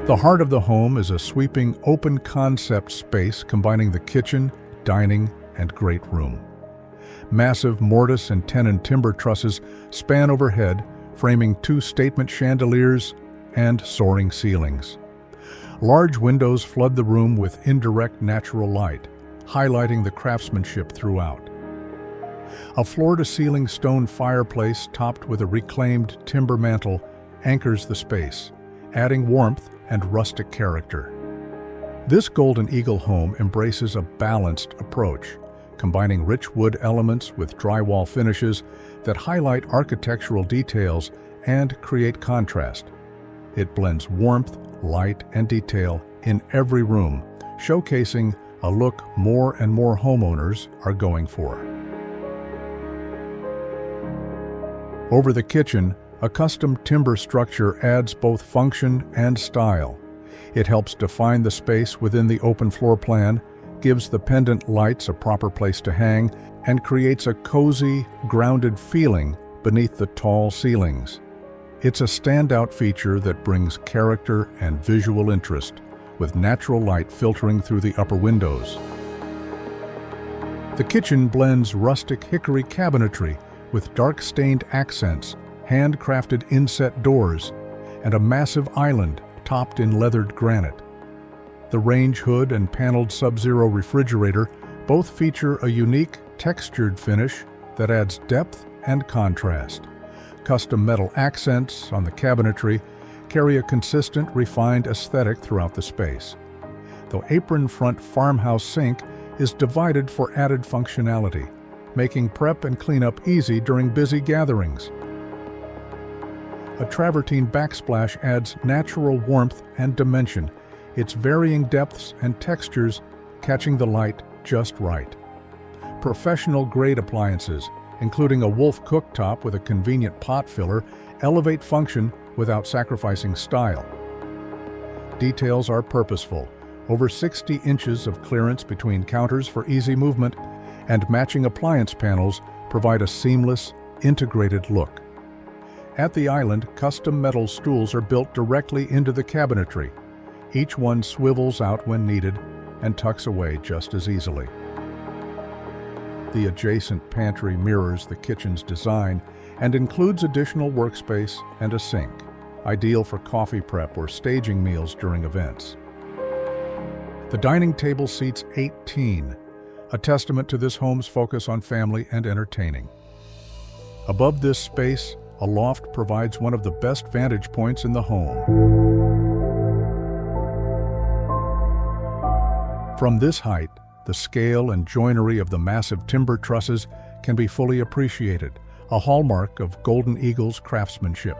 The heart of the home is a sweeping, open-concept space combining the kitchen, dining, and great room. Massive mortise-and-tenon timber trusses span overhead, framing two statement chandeliers and soaring ceilings. Large windows flood the room with indirect natural light, highlighting the craftsmanship throughout. A floor-to-ceiling stone fireplace topped with a reclaimed timber mantle anchors the space, adding warmth and rustic character. This Golden Eagle home embraces a balanced approach, combining rich wood elements with drywall finishes that highlight architectural details and create contrast. It blends warmth, light, and detail in every room, showcasing a look more and more homeowners are going for. Over the kitchen, a custom timber structure adds both function and style. It helps define the space within the open floor plan, gives the pendant lights a proper place to hang, and creates a cozy, grounded feeling beneath the tall ceilings. It's a standout feature that brings character and visual interest, with natural light filtering through the upper windows. The kitchen blends rustic hickory cabinetry with dark-stained accents, handcrafted inset doors, and a massive island topped in leathered granite. The range hood and paneled Sub-Zero refrigerator both feature a unique, textured finish that adds depth and contrast. Custom metal accents on the cabinetry carry a consistent, refined aesthetic throughout the space. The apron-front farmhouse sink is divided for added functionality, making prep and cleanup easy during busy gatherings. A travertine backsplash adds natural warmth and dimension, its varying depths and textures catching the light just right. Professional-grade appliances, including a Wolf cooktop with a convenient pot filler, elevate function without sacrificing style. Details are purposeful, over 60 inches of clearance between counters for easy movement, and matching appliance panels provide a seamless, integrated look. At the island, custom metal stools are built directly into the cabinetry. Each one swivels out when needed and tucks away just as easily. The adjacent pantry mirrors the kitchen's design and includes additional workspace and a sink, ideal for coffee prep or staging meals during events. The dining table seats 18, a testament to this home's focus on family and entertaining. Above this space, a loft provides one of the best vantage points in the home. From this height, the scale and joinery of the massive timber trusses can be fully appreciated, a hallmark of Golden Eagle's craftsmanship.